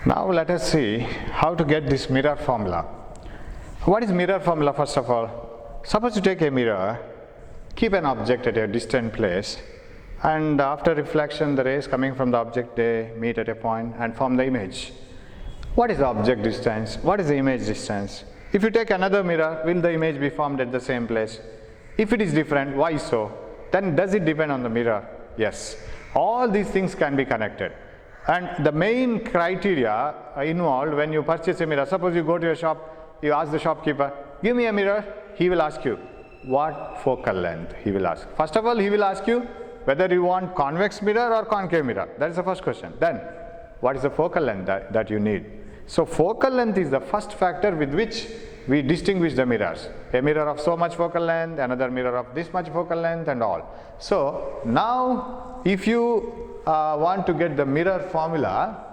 Now let us see how to get this mirror formula. What is mirror formula first of all? Suppose you take a mirror, keep an object at a distant place, and after reflection the rays coming from the object, they meet at a point and form the image. What is the object distance? What is the image distance? If you take another mirror, will the image be formed at the same place? If it is different, why so? Then does it depend on the mirror? Yes. All these things can be connected. And the main criteria involved when you purchase a mirror, suppose you go to a shop, you ask the shopkeeper, give me a mirror, he will ask you, what focal length? He will ask. First of all, he will ask you whether you want convex mirror or concave mirror. That is the first question. Then, what is the focal length that you need? So, focal length is the first factor with which we distinguish the mirrors. A mirror of so much focal length, another mirror of this much focal length and all. So, now if you want to get the mirror formula,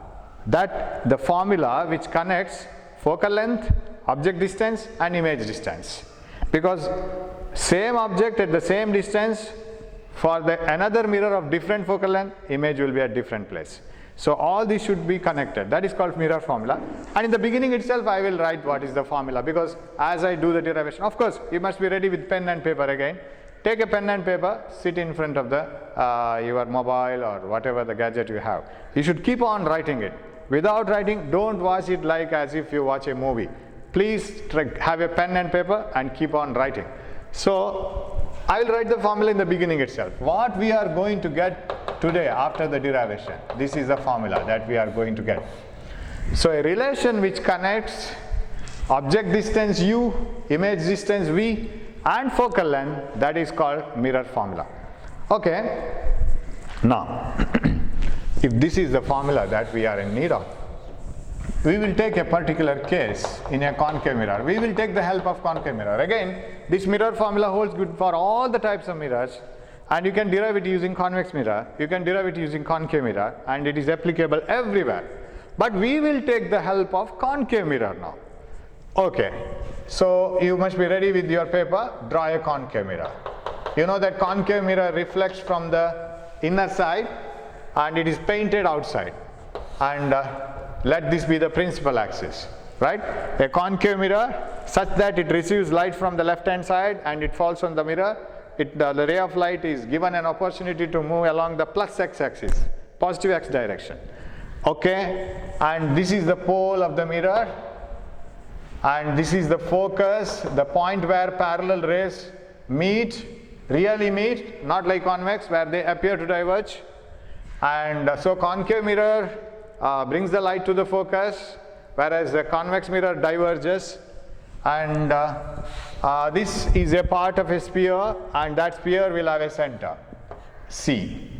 that the formula which connects focal length, object distance and image distance. Because same object at the same distance, for another mirror of different focal length, image will be at different place. So all these should be connected. That is called mirror formula. And in the beginning itself I will write what is the formula, because as I do the derivation, of course you must be ready with pen and paper again. Take a pen and paper, sit in front of the your mobile or whatever the gadget you have. You should keep on writing it. Without writing, don't watch it like as if you watch a movie. Please have a pen and paper and keep on writing. So I will write the formula in the beginning itself. What we are going to get today after the derivation, this is the formula that we are going to get. So a relation which connects object distance u, image distance v and focal length, that is called mirror formula. Okay. Now if this is the formula that we are in need of, we will take a particular case in a concave mirror. We will take the help of concave mirror. Again, this mirror formula holds good for all the types of mirrors, and you can derive it using convex mirror, you can derive it using concave mirror, and it is applicable everywhere. But we will take the help of concave mirror now. Okay, so you must be ready with your paper, draw a concave mirror. You know that concave mirror reflects from the inner side and it is painted outside, and let this be the principal axis, right? A concave mirror such that it receives light from the left hand side and it falls on the mirror. The ray of light is given an opportunity to move along the plus x axis, positive x direction. Okay, and this is the pole of the mirror, and this is the focus, the point where parallel rays meet, really meet, not like convex where they appear to diverge. And so concave mirror brings the light to the focus, whereas the convex mirror diverges, and this is a part of a sphere, and that sphere will have a center C.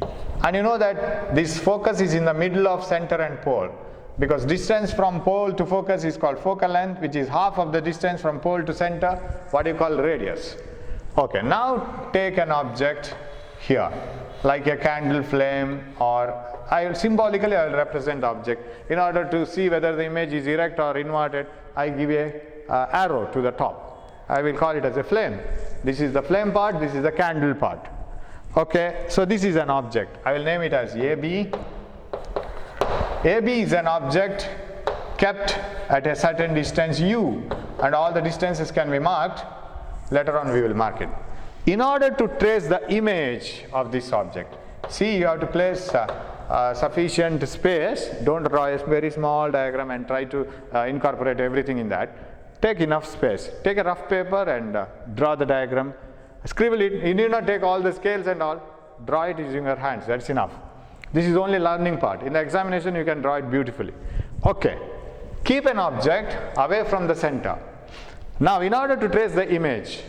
And you know that this focus is in the middle of center and pole, because distance from pole to focus is called focal length, which is half of the distance from pole to center, what you call radius. Okay, now take an object here, like a candle flame, or symbolically I will represent the object. In order to see whether the image is erect or inverted, I give a arrow to the top. I will call it as a flame. This is the flame part, this is the candle part. Okay, so this is an object. I will name it as AB. AB is an object kept at a certain distance u, and all the distances can be marked. Later on we will mark it. In order to trace the image of this object, see, you have to place sufficient space. Don't draw a very small diagram and try to incorporate everything in that. Take enough space. Take a rough paper and draw the diagram. Scribble it. You need not take all the scales and all. Draw it using your hands. That's enough. This is only learning part. In the examination you can draw it beautifully. Okay. Keep an object away from the center. Now in order to trace the image,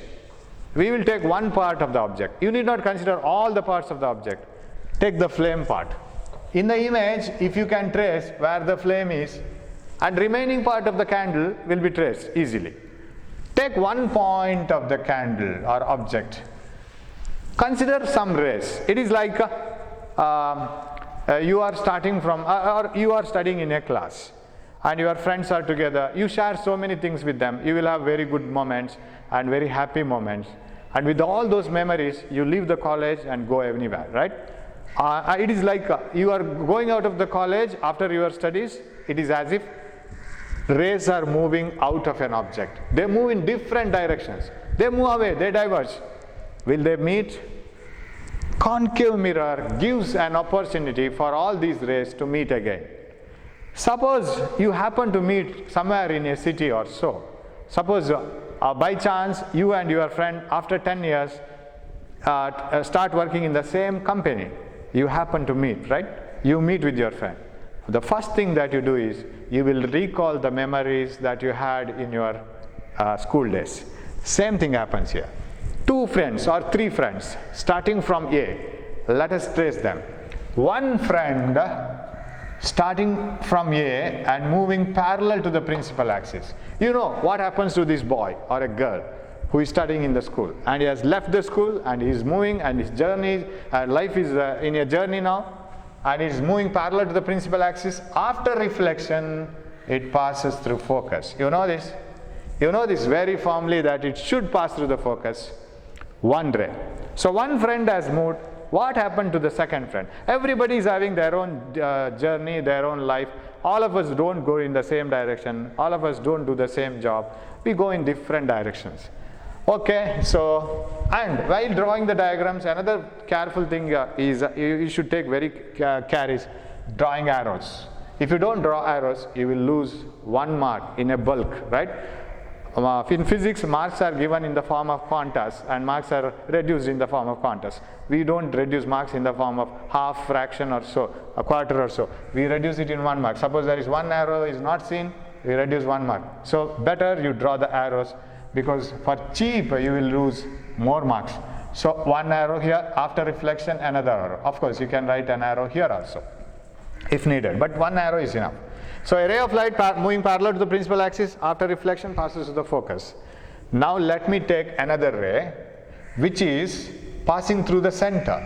we will take one part of the object. You need not consider all the parts of the object. Take the flame part. In the image, if you can trace where the flame is, and remaining part of the candle will be traced easily. Take one point of the candle or object. Consider some rays. It is like you are starting from, or you are studying in a class, and your friends are together. You share so many things with them. You will have very good moments and very happy moments. And with all those memories, you leave the college and go anywhere, right? It is like you are going out of the college after your studies. It is as if rays are moving out of an object. They move in different directions. They move away, they diverge. Will they meet? Concave mirror gives an opportunity for all these rays to meet again. Suppose you happen to meet somewhere in a city or so. Suppose by chance you and your friend after 10 years start working in the same company. You happen to meet, right? You meet with your friend. The first thing that you do is you will recall the memories that you had in your school days. Same thing happens here. 2 friends or 3 friends starting from A. Let us trace them. One friend starting from A and moving parallel to the principal axis. You know what happens to this boy or a girl who is studying in the school, and he has left the school and he is moving, and his journey, life is in a journey now, and it is moving parallel to the principal axis. After reflection, it passes through focus. You know this? You know this very firmly that it should pass through the focus. One ray. So one friend has moved. What happened to the second friend? Everybody is having their own journey, their own life. All of us don't go in the same direction. All of us don't do the same job. We go in different directions. Okay, so, and while drawing the diagrams, another careful thing is you should take very care is drawing arrows. If you don't draw arrows, you will lose 1 mark in a bulk, right? In physics, marks are given in the form of quantas and marks are reduced in the form of quantas. We don't reduce marks in the form of half, fraction or so, a quarter or so. We reduce it in 1 mark. Suppose there is 1 arrow is not seen, we reduce 1 mark. So better you draw the arrows, because for cheap you will lose more marks. So 1 arrow here, after reflection another arrow. Of course you can write an arrow here also if needed, but 1 arrow is enough. So a ray of light moving parallel to the principal axis, after reflection passes to the focus. Now let me take another ray which is passing through the center.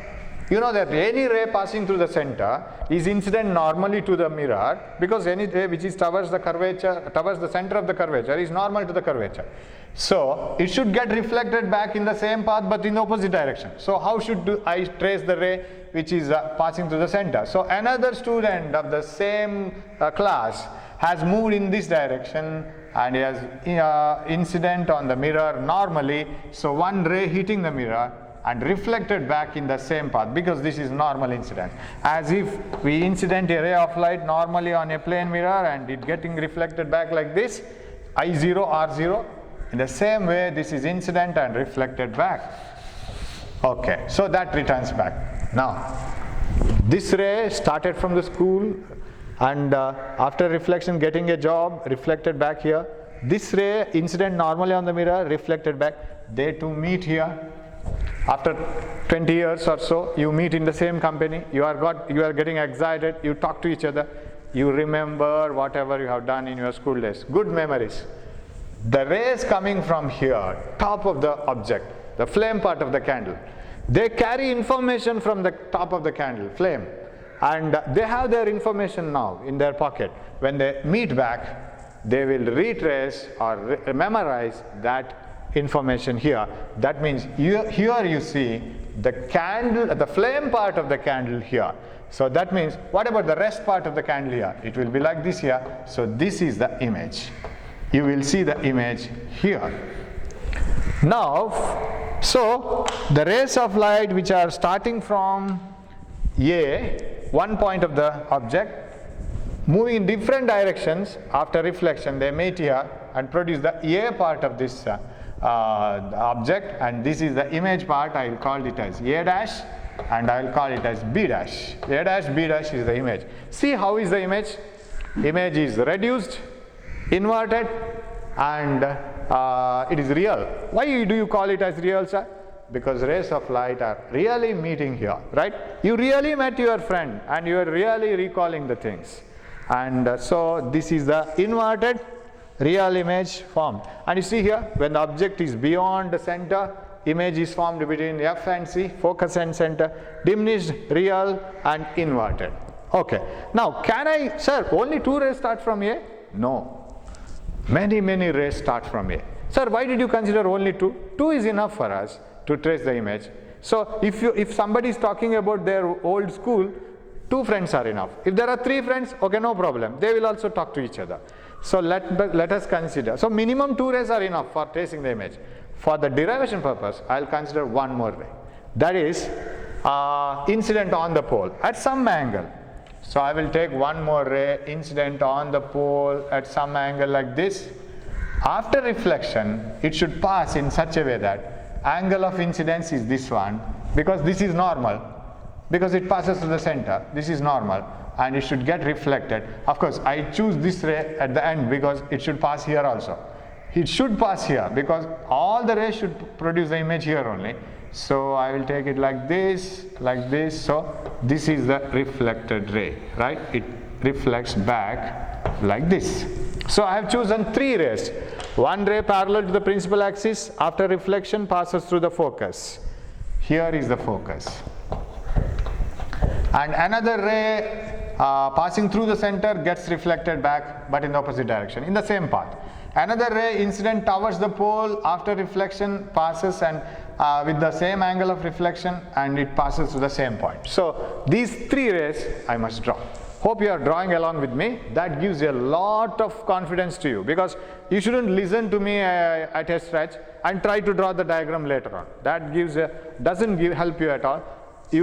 You know that any ray passing through the center is incident normally to the mirror, because any ray which is towards the curvature, towards the center of the curvature is normal to the curvature. So it should get reflected back in the same path but in the opposite direction. So how should I trace the ray which is passing through the center? So another student of the same class has moved in this direction and he has incident on the mirror normally. So one ray hitting the mirror and reflected back in the same path, because this is normal incident. As if we incident a ray of light normally on a plane mirror and it getting reflected back like this, I0, R0. In the same way, this is incident and reflected back. Okay, so that returns back. Now, this ray started from the school and after reflection getting a job, reflected back here. This ray incident normally on the mirror, reflected back. They two meet here. After 20 years or so, you meet in the same company. You are getting excited. You talk to each other. You remember whatever you have done in your school days. Good memories. The rays coming from here, top of the object, the flame part of the candle, they carry information from the top of the candle, flame, and they have their information now in their pocket. When they meet back, they will retrace or memorize that information here. That means here you see the candle, the flame part of the candle here. So that means, what about the rest part of the candle here? It will be like this here. So this is the image. You will see the image here. Now, so the rays of light which are starting from A, one point of the object, moving in different directions, after reflection they meet here and produce the A part of this object, and this is the image part. I will call it as A dash and I will call it as B dash. A dash, B dash is the image. See how is the image? Image is reduced, inverted, and it is real. Why do you call it as real, sir? Because rays of light are really meeting here, right? You really met your friend and you are really recalling the things. And so this is the inverted real image formed. And you see here, when the object is beyond the center, image is formed between F and C, focus and center, diminished, real and inverted. Okay. Now, can I, sir, only 2 rays start from A? No. Many rays start from A. Sir, why did you consider only 2? 2 is enough for us to trace the image. So if somebody is talking about their old school, 2 friends are enough. If there are 3 friends, okay, no problem. They will also talk to each other. So let us consider. So minimum 2 rays are enough for tracing the image. For the derivation purpose, I will consider one more ray. That is incident on the pole at some angle. So I will take one more ray incident on the pole at some angle like this. After reflection, it should pass in such a way that angle of incidence is this one, because this is normal, because it passes to the center. This is normal and it should get reflected. Of course, I choose this ray at the end because it should pass here also. It should pass here because all the rays should produce the image here only. So I will take it like this, like this. So this is the reflected ray, right? It reflects back like this. So I have chosen 3 rays. One ray parallel to the principal axis, after reflection passes through the focus. Here is the focus. And another ray passing through the center gets reflected back, but in the opposite direction, in the same path. Another ray incident towards the pole, after reflection passes and with the same angle of reflection, and it passes to the same point. So these 3 rays I must draw. Hope you are drawing along with me. That gives a lot of confidence to you, because you shouldn't listen to me at a stretch and try to draw the diagram later on. That doesn't help you at all.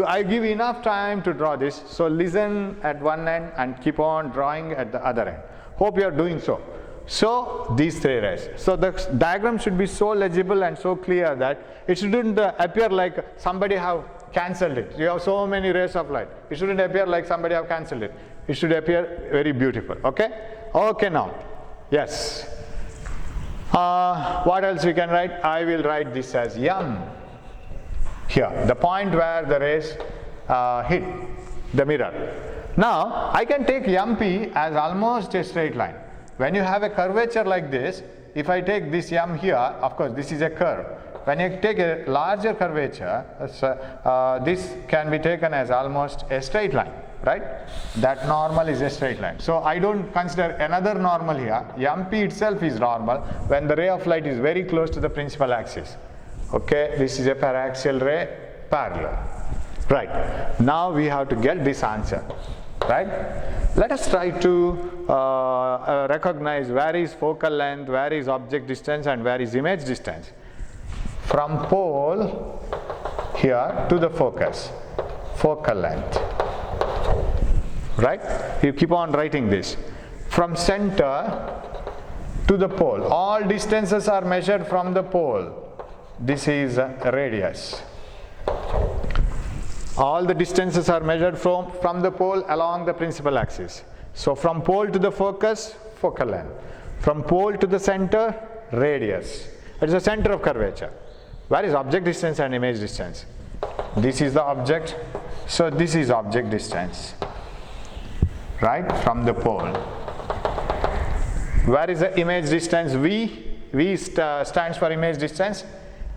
I give enough time to draw this, so listen at one end and keep on drawing at the other end. Hope you are doing so. So these 3 rays. So the diagram should be so legible and so clear that it shouldn't appear like somebody have cancelled it. You have so many rays of light. It shouldn't appear like somebody have cancelled it. It should appear very beautiful. Okay? Okay now. Yes. What else we can write? I will write this as M. Here, the point where the rays hit the mirror. Now, I can take MP as almost a straight line. When you have a curvature like this, if I take this M here, of course this is a curve. When you take a larger curvature, this can be taken as almost a straight line, right? That normal is a straight line. So I don't consider another normal here. MP itself is normal when the ray of light is very close to the principal axis. Okay, this is a paraxial ray, parallel. Right, now we have to get this answer, right? Let us try to recognize where is focal length, where is object distance, and where is image distance. From pole here to the focus, focal length, right? You keep on writing this. From center to the pole, all distances are measured from the pole. This is a radius. All the distances are measured from the pole along the principal axis. So from pole to the focus, focal length. From pole to the center, radius. It is the center of curvature. Where is object distance and image distance? This is the object, so this is object distance, right, from the pole. Where is the image distance? V stands for image distance,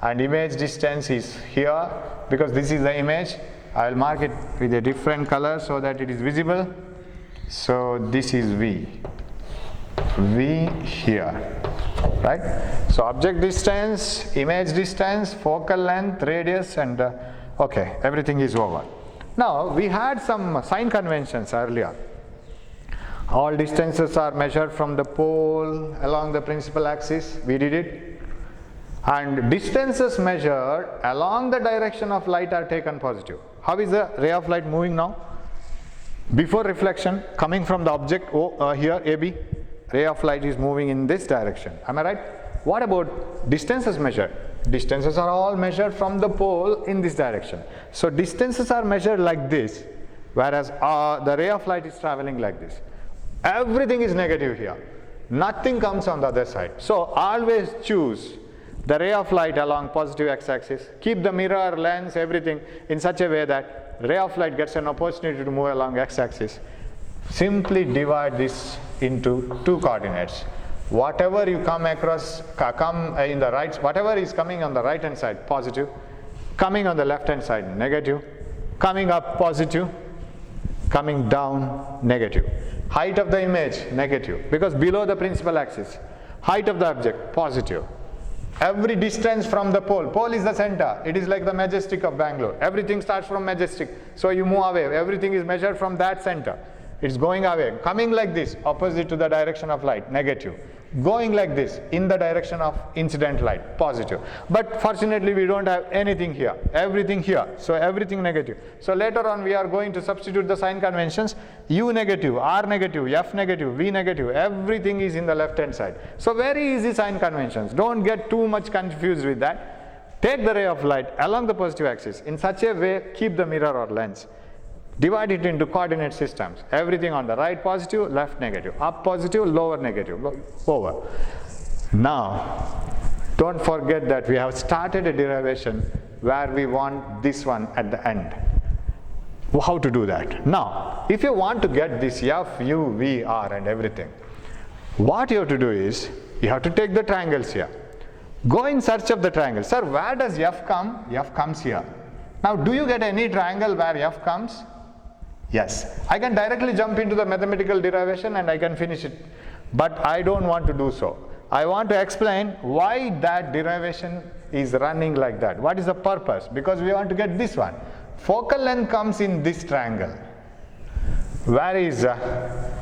and image distance is here, because this is the image. I will mark it with a different color so that it is visible. So this is V here, right? So object distance, image distance, focal length, radius, and okay, everything is over. Now we had some sign conventions earlier. All distances are measured from the pole along the principal axis. We did it. And distances measured along the direction of light are taken positive. How is the ray of light moving now? Before reflection, coming from the object here, AB, ray of light is moving in this direction. Am I right? What about distances measured? Distances are all measured from the pole in this direction. So distances are measured like this, whereas the ray of light is traveling like this. Everything is negative here. Nothing comes on the other side. So always choose the ray of light along positive x-axis. Keep the mirror, lens, everything in such a way that ray of light gets an opportunity to move along x-axis. Simply divide this into 2 coordinates. Whatever you come across, in the right, whatever is coming on the right hand side, positive. Coming on the left hand side, negative. Coming up, positive. Coming down, negative. Height of the image, negative, because below the principal axis. Height of the object, positive. Every distance from the pole is the center. It is like the Majestic of Bangalore. Everything starts from Majestic. So you move away. Everything is measured from that center. It's going away. Coming like this, opposite to the direction of light, negative. Going like this, in the direction of incident light, positive. But fortunately, we don't have anything here. Everything here. So everything negative. So later on, we are going to substitute the sign conventions. U negative, R negative, F negative, V negative. Everything is in the left hand side. So very easy sign conventions. Don't get too much confused with that. Take the ray of light along the positive axis. In such a way, keep the mirror or lens. Divide it into coordinate systems. Everything on the right positive, left negative. Up positive, lower negative. Over. Now, don't forget that we have started a derivation where we want this one at the end. How to do that? Now, if you want to get this F, U, V, R and everything, what you have to do is, you have to take the triangles here. Go in search of the triangle. Sir, where does F come? F comes here. Now, do you get any triangle where F comes? Yes. I can directly jump into the mathematical derivation and I can finish it. But I don't want to do so. I want to explain why that derivation is running like that. What is the purpose? Because we want to get this one. Focal length comes in this triangle. Where is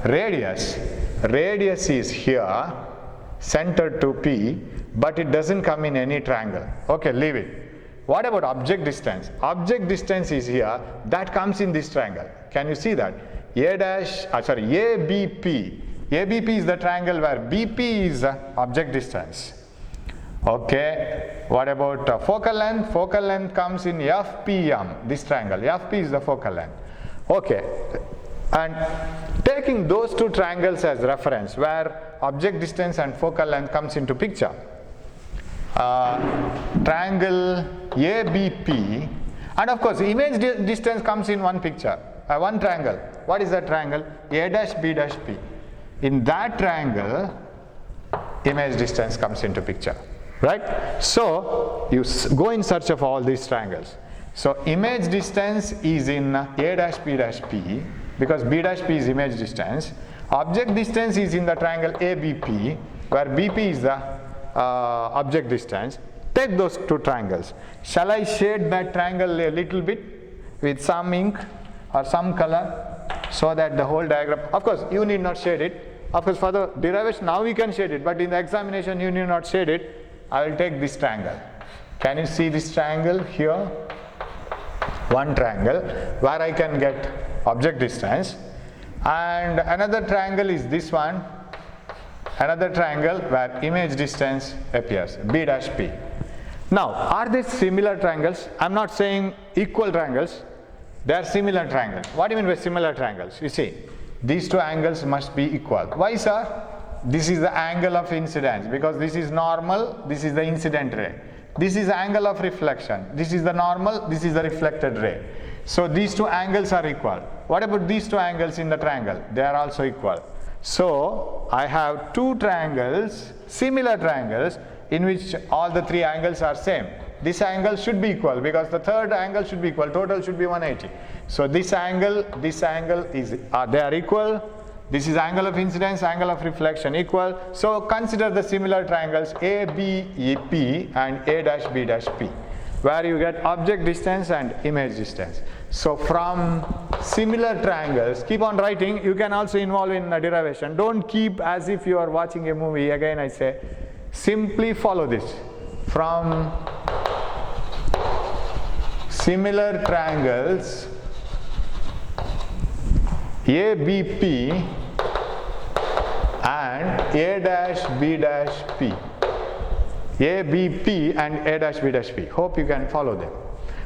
radius? Radius is here, centered to P, but it doesn't come in any triangle. Okay, leave it. What about object distance? Object distance is here, that comes in this triangle. Can you see that? ABP. ABP is the triangle where BP is object distance. Okay. What about focal length? Focal length comes in FPM, this triangle. FP is the focal length. Okay. And taking those two triangles as reference, where object distance and focal length comes into picture. Triangle ABP, and of course image distance comes in one picture, one triangle. What is that triangle? A', B', P. In that triangle, image distance comes into picture, right? So you go in search of all these triangles. So image distance is in A', B', P, because B', P is image distance. Object distance is in the triangle ABP, where BP is the object distance. Take those two triangles. Shall I shade that triangle a little bit with some ink or some color so that the whole diagram, of course you need not shade it. Of course for the derivation now we can shade it, but in the examination you need not shade it. I will take this triangle. Can you see this triangle here? One triangle where I can get object distance, and another triangle is this one. Another triangle where image distance appears, B', P. Now, are these similar triangles? I'm not saying equal triangles. They are similar triangles. What do you mean by similar triangles? You see, these two angles must be equal. Why, sir? This is the angle of incidence, because this is normal, this is the incident ray. This is the angle of reflection. This is the normal, this is the reflected ray. So these two angles are equal. What about these two angles in the triangle? They are also equal. So I have two triangles, similar triangles, in which all the three angles are same. This angle should be equal because the third angle should be equal. Total should be 180. So this angle is they are equal. This is angle of incidence, angle of reflection equal. So consider the similar triangles ABEP and A', B', P, where you get object distance and image distance. So from similar triangles, keep on writing. You can also involve in a derivation. Don't keep as if you are watching a movie. Again I say, simply follow this. From similar triangles ABP and A', B', P. ABP and A', B', P. Hope you can follow them.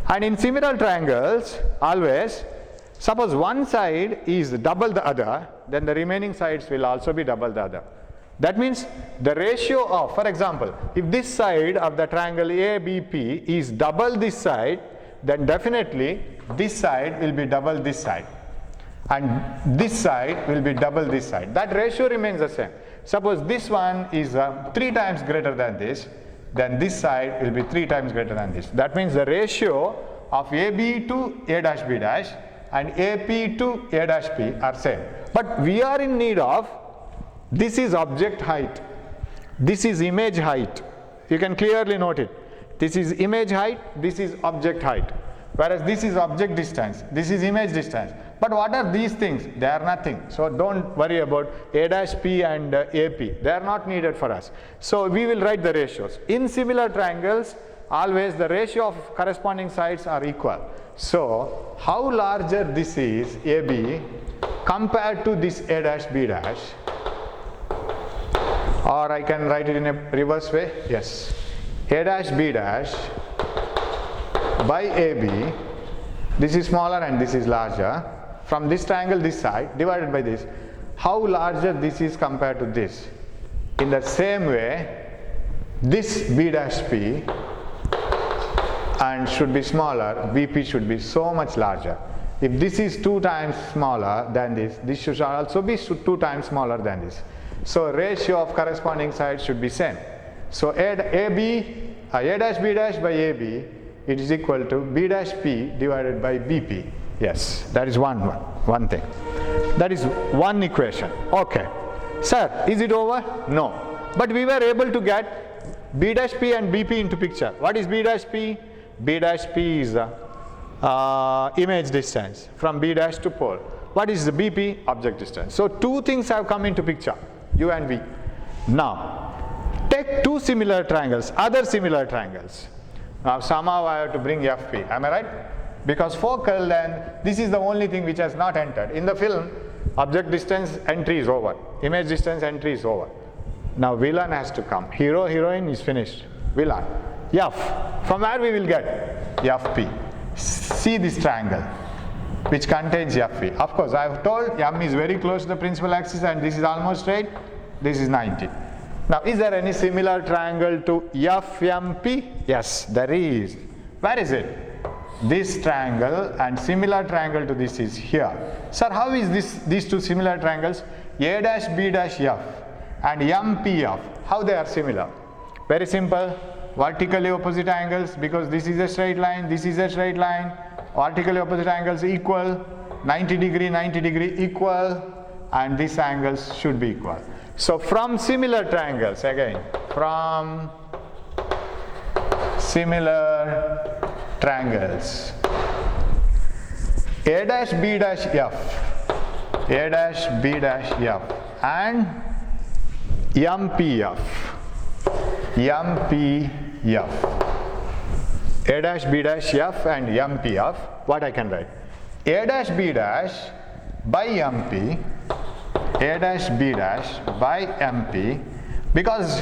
And in similar triangles, always, suppose one side is double the other, then the remaining sides will also be double the other. That means the ratio of, for example, if this side of the triangle ABP is double this side, then definitely this side will be double this side. And this side will be double this side. That ratio remains the same. Suppose this one is 3 times greater than this, then this side will be 3 times greater than this. That means the ratio of AB to A', B' and AP to A', P are same. But we are in need of, this is object height, this is image height, You can clearly note it. This is image height, this is object height. Whereas this is object distance, this is image distance. But what are these things? They are nothing. So don't worry about A dash P and AP. They are not needed for us. So we will write the ratios. In similar triangles, always the ratio of corresponding sides are equal. So how larger this is, AB, compared to this A dash B dash, or I can write it in a reverse way, yes. A dash B dash by AB, this is smaller and this is larger, from this triangle this side divided by this, how larger this is compared to this. In the same way, this B dash P and should be smaller, BP should be so much larger. If this is 2 times smaller than this should also be 2 times smaller than this. So ratio of corresponding sides should be same. So A dash B dash by AB, it is equal to B dash P divided by BP. Yes, that is one thing. That is one equation. Okay. Sir, is it over? No. But we were able to get B dash P and BP into picture. What is B dash P? B dash P is the image distance from B dash to pole. What is the BP? Object distance. So 2 things have come into picture, U and V. Now, take 2 similar triangles, other similar triangles. Now somehow I have to bring FP, am I right? Because focal, and this is the only thing which has not entered. In the film, object distance entry is over, image distance entry is over. Now villain has to come. Hero, heroine is finished. Villain. F. From where we will get? FP. See this triangle which contains FP. Of course, I have told M is very close to the principal axis and this is almost straight. This is 90. Now, is there any similar triangle to FMP? Yes, there is. Where is it? This triangle and similar triangle to this is here. Sir, how is these 2 similar triangles? A dash B dash F and MPF. How they are similar? Very simple. Vertically opposite angles, because this is a straight line, this is a straight line. Vertically opposite angles equal, 90 degree equal, and these angles should be equal. So from similar triangles, again, from similar triangles, A dash B dash F, A dash B dash F and MPF, A dash B dash F and MPF, what I can write? A dash B dash by MP, A dash B dash by MP, because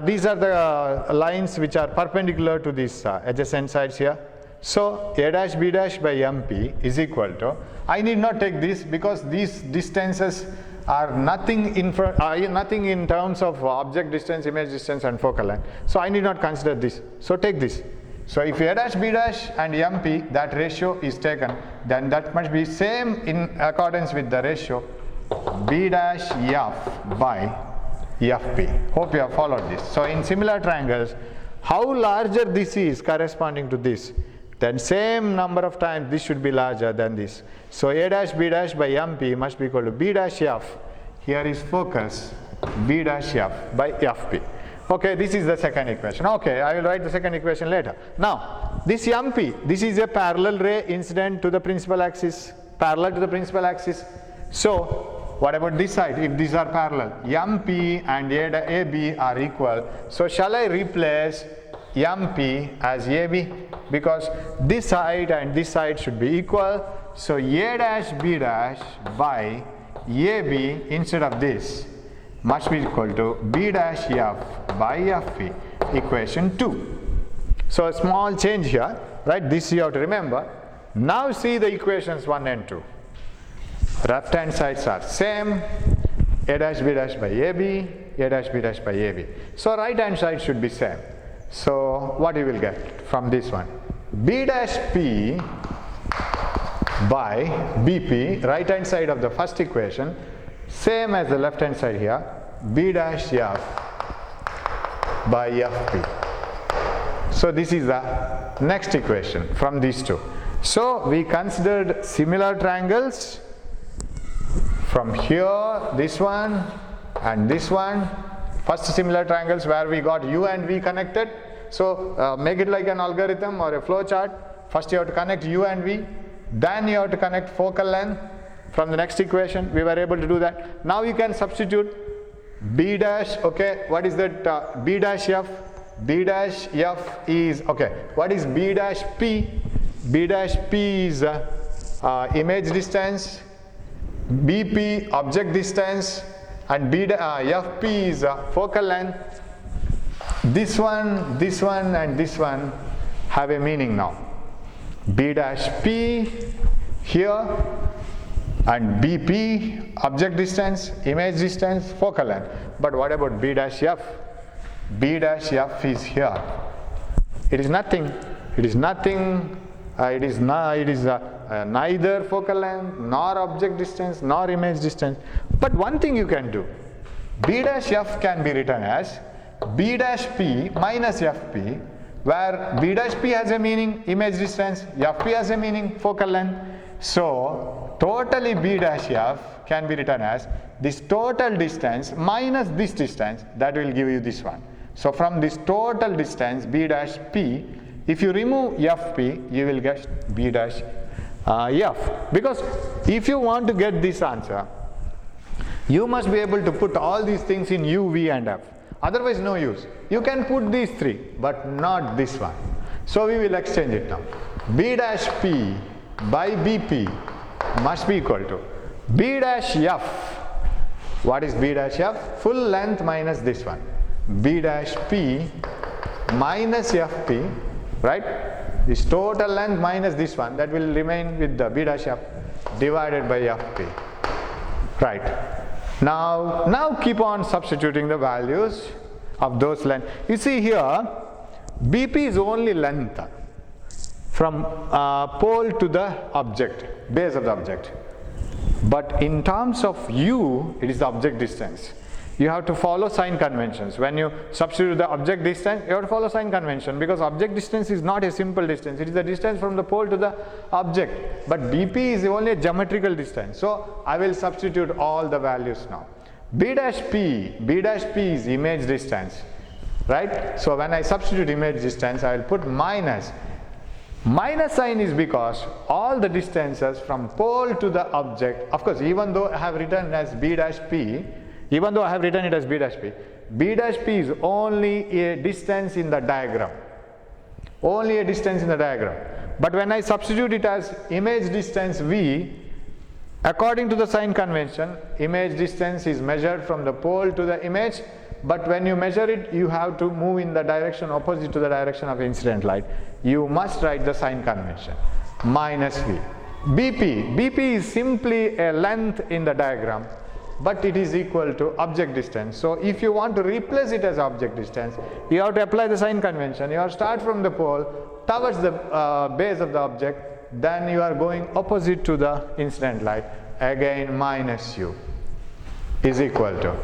these are the lines which are perpendicular to these adjacent sides here. So A dash B dash by MP is equal to, I need not take this because these distances are nothing in terms of object distance, image distance and focal length. So I need not consider this. So take this. So if A dash B dash and MP, that ratio is taken, then that must be same in accordance with the ratio B dash F by FP. Hope you have followed this. So in similar triangles, how larger this is corresponding to this, then same number of times this should be larger than this. So A dash B dash by MP must be equal to B dash F. Here is focus, B dash F by FP. Okay, this is the second equation. Okay, I will write the second equation later. Now, this MP, this is a parallel ray incident to the principal axis, parallel to the principal axis. So, what about this side? If these are parallel, MP and AB are equal. So, shall I replace MP as AB? Because this side and this side should be equal. So, A dash B dash by AB instead of this must be equal to B dash F by FP, equation 2. So a small change here, right? This you have to remember. Now see the equations 1 and 2. Left hand sides are same, A dash B dash by AB, A dash B dash by AB. So right hand side should be same. So what you will get from this one? B dash P by BP, right hand side of the first equation, same as the left hand side here, B dash F by FP. So this is the next equation from these two. So we considered similar triangles from here, this one and this one, First similar triangles where we got u and v connected. So make it like an algorithm or a flow chart. First you have to connect u and v, then you have to connect focal length. From the next equation we were able to do that. Now you can substitute b dash, okay, what is that b dash f? B dash f is, okay, what is b dash p? B dash p is image distance, bp object distance, and fp is focal length. This one, and this one have a meaning now. B dash p here, and bp object distance, image distance, focal length. But what about b dash f? B dash f is here. It is nothing. It is nothing. It is neither focal length nor object distance nor image distance. But one thing you can do, b dash f can be written as b dash p minus fp, where b dash p has a meaning image distance, fp has a meaning focal length. So totally b dash f can be written as this total distance minus this distance, that will give you this one. So from this total distance b dash p, if you remove fp, you will get b dash f. Because if you want to get this answer, you must be able to put all these things in u, v and f. Otherwise no use. You can put these three, but not this one. So we will exchange it now. B dash p by bp must be equal to b dash f. What is b dash f? Full length minus this one. B dash p minus fp, right? This total length minus this one, that will remain with the b dash f divided by fp. Right. Now keep on substituting the values of those lengths. You see here, bp is only length from pole to the object, base of the object. But in terms of u, it is the object distance. You have to follow sign conventions. When you substitute the object distance, you have to follow sign convention, because object distance is not a simple distance. It is the distance from the pole to the object. But bp is only a geometrical distance. So I will substitute all the values now. B dash p is image distance, right? So when I substitute image distance, I will put minus. Minus sign is because all the distances from pole to the object, of course, even though I have written as b dash p, even though I have written it as b dash p is only a distance in the diagram. Only a distance in the diagram. But when I substitute it as image distance v, according to the sign convention, image distance is measured from the pole to the image, but when you measure it, you have to move in the direction opposite to the direction of incident light. You must write the sign convention. Minus v. bp is simply a length in the diagram, but it is equal to object distance. So if you want to replace it as object distance, you have to apply the sign convention. You have to start from the pole towards the base of the object, then you are going opposite to the incident light. Again minus u is equal to,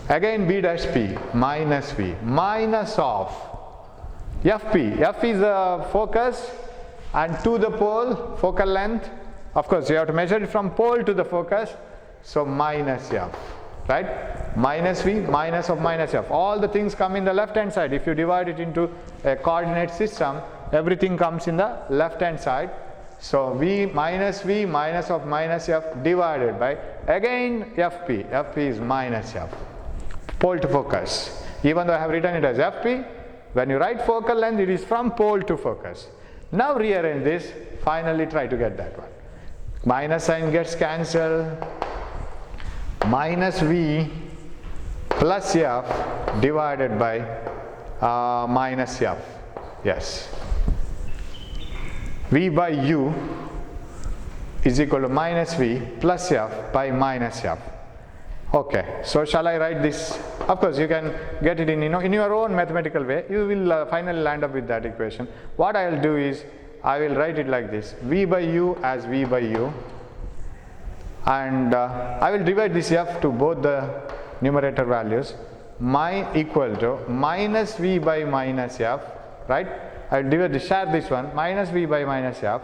again b dash p minus v minus of fp. F is the focus and to the pole, focal length. Of course you have to measure it from pole to the focus. So minus f, right? Minus v, minus of minus f. All the things come in the left hand side. If you divide it into a coordinate system, everything comes in the left hand side. So v minus of minus f divided by, again fp is minus f, pole to focus. Even though I have written it as fp, when you write focal length, it is from pole to focus. Now rearrange this, finally try to get that one. Minus sign gets cancelled. Minus v plus f divided by minus f. Yes. V by u is equal to minus v plus f by minus f. Okay, so shall I write this? Of course you can get it in your own mathematical way. You will finally land up with that equation. What I will do is, I will write it like this: v by u as v by u, and I will divide this f to both the numerator values. Equal to minus v by minus f, right? I will divide, share this one, minus v by minus f,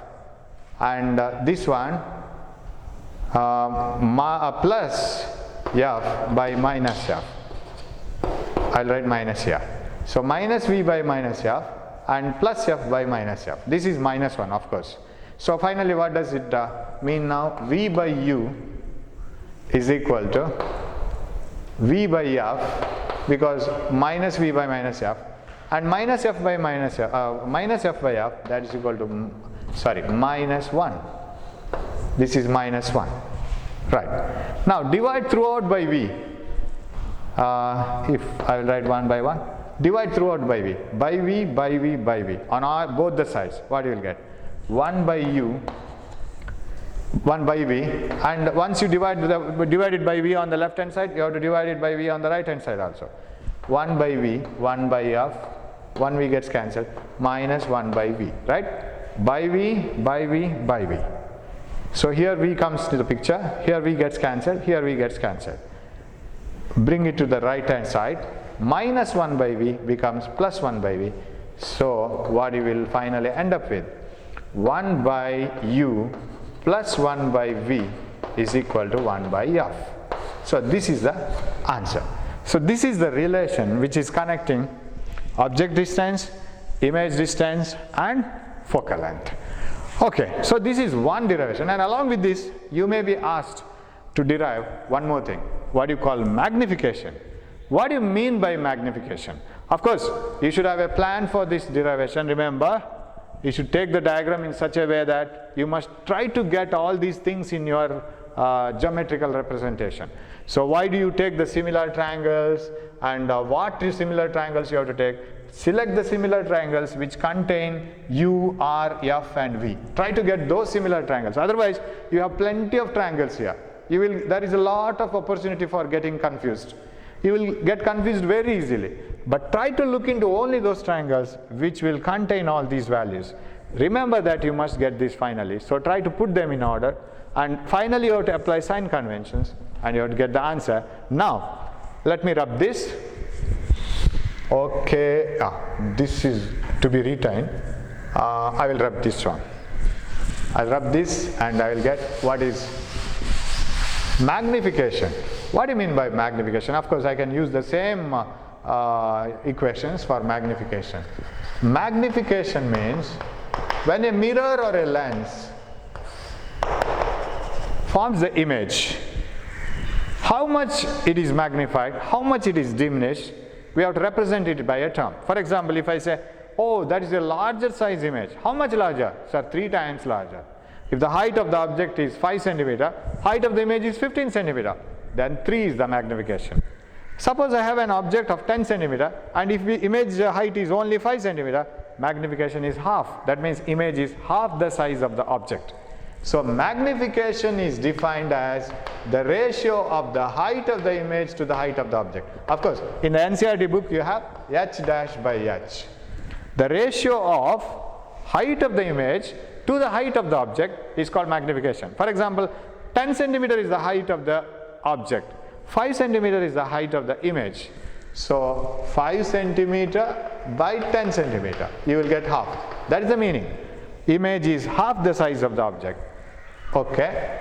and this one plus f by minus f. I'll write minus here. So minus v by minus f and plus f by minus f. This is minus 1, of course. So finally what does it mean now? V by u is equal to v by f, because minus v by minus f, and minus f by minus f by f, that is equal to minus 1. This is minus 1, right? Now divide throughout by v. If I will write 1 by 1, divide throughout by v, by v, by v, by v on both the sides. What you will get? 1 by u, 1 by v, and once you divide it by v on the left hand side, you have to divide it by v on the right hand side also. 1 by v, 1 by f, 1 v gets cancelled, minus 1 by v, right? By v, by v, by v. So here v comes to the picture, here v gets cancelled, here v gets cancelled. Bring it to the right hand side, minus 1 by v becomes plus 1 by v. So what you will finally end up with? 1 by u plus 1 by v is equal to 1 by f. So this is the answer. So this is the relation which is connecting object distance, image distance and focal length. Okay, so this is one derivation, and along with this you may be asked to derive one more thing, what you call magnification. What do you mean by magnification? Of course, you should have a plan for this derivation. Remember, you should take the diagram in such a way that you must try to get all these things in your geometrical representation. So why do you take the similar triangles, and what similar triangles you have to take? Select the similar triangles which contain u, r, f and v. Try to get those similar triangles. Otherwise, you have plenty of triangles here. There is a lot of opportunity for getting confused. You will get confused very easily. But try to look into only those triangles which will contain all these values. Remember that you must get this finally. So try to put them in order, and finally you have to apply sign conventions and you have to get the answer. Now, let me rub this. Okay, this is to be retained. I will rub this one. I'll rub this and I will get what is magnification. What do you mean by magnification? Of course, I can use the same equations for magnification. Magnification means when a mirror or a lens forms the image, how much it is magnified, how much it is diminished, we have to represent it by a term. For example, if I say, oh, that is a larger size image. How much larger? Sir, 3 times larger. If the height of the object is 5 centimeter, height of the image is 15 centimeter, then 3 is the magnification. Suppose I have an object of 10 centimeter, and if the image height is only 5 centimeter, magnification is half. That means image is half the size of the object. So magnification is defined as the ratio of the height of the image to the height of the object. Of course, in the NCERT book you have h dash by h. The ratio of height of the image to the height of the object is called magnification. For example, 10 centimeter is the height of the object, 5 centimeter is the height of the image. So 5 centimeter by 10 centimeter, you will get half. That is the meaning. Image is half the size of the object. Okay.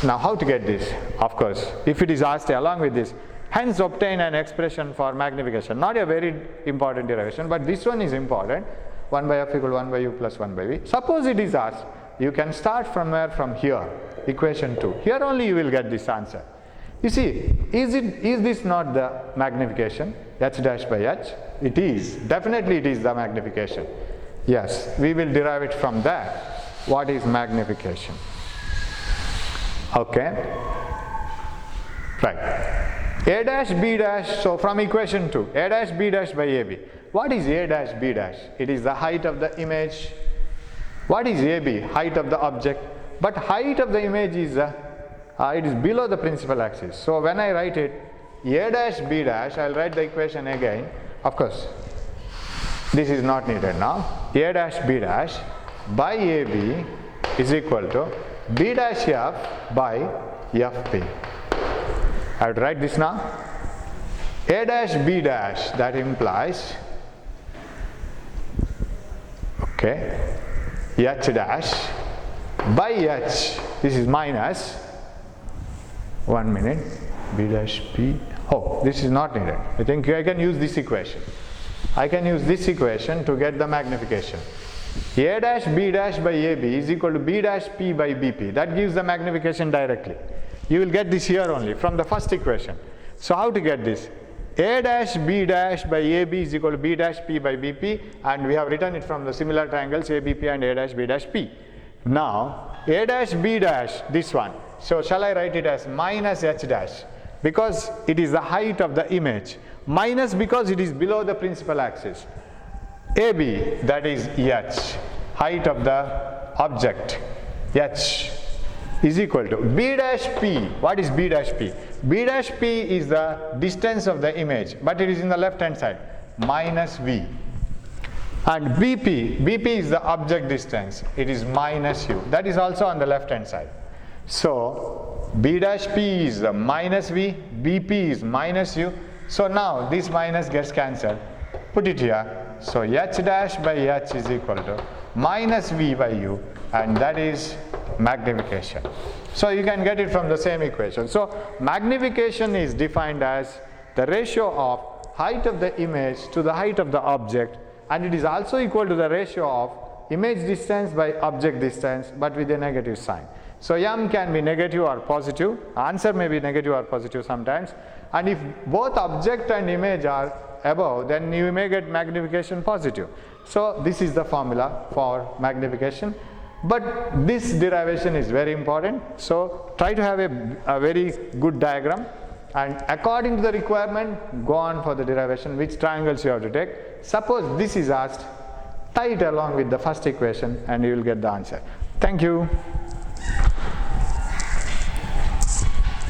Now how to get this? Of course, if it is asked along with this, hence obtain an expression for magnification. Not a very important derivation, but this one is important. 1 by f equal 1 by u plus 1 by v. Suppose it is asked, you can start from where? From here, equation 2. Here only you will get this answer. You see, is this not the magnification? H dash by h? It is. Definitely it is the magnification. Yes, we will derive it from there. What is magnification? Okay. Right. A dash b dash, so from equation 2, a dash b dash by ab. What is a dash b dash? It is the height of the image. What is ab? Height of the object. But height of the image is it is below the principal axis. So when I write it a dash b dash, I will write the equation again. Of course, this is not needed now. A dash b dash by ab is equal to b dash f by fp. I would write this now. A dash b dash, that implies, okay, h dash by h, this is minus, 1 minute, b dash p Oh, this is not needed. I think I can use this equation. I can use this equation to get the magnification. A dash B dash by AB is equal to B dash P by BP. That gives the magnification directly. You will get this here only from the first equation. So how to get this? A dash B dash by AB is equal to B dash P by BP, and we have written it from the similar triangles ABP and A dash B dash P. Now A dash B dash, this one. So shall I write it as minus H dash? Because it is the height of the image. Minus because it is below the principal axis. AB, that is H, height of the object, H, is equal to B dash P. What is B dash P? B dash P is the distance of the image, but it is in the left hand side, minus V. And BP is the object distance, it is minus U. That is also on the left hand side. So B dash P is the minus V, BP is minus U. So now this minus gets cancelled. Put it here. So H dash by H is equal to minus V by U, and that is magnification. So you can get it from the same equation. So magnification is defined as the ratio of height of the image to the height of the object, and it is also equal to the ratio of image distance by object distance, but with a negative sign. So M can be negative or positive, answer may be negative or positive sometimes, and if both object and image are above, then you may get magnification positive. So this is the formula for magnification, but this derivation is very important. So try to have a very good diagram, and according to the requirement, go on for the derivation, which triangles you have to take. Suppose this is asked, tie it along with the first equation and you will get the answer. Thank you.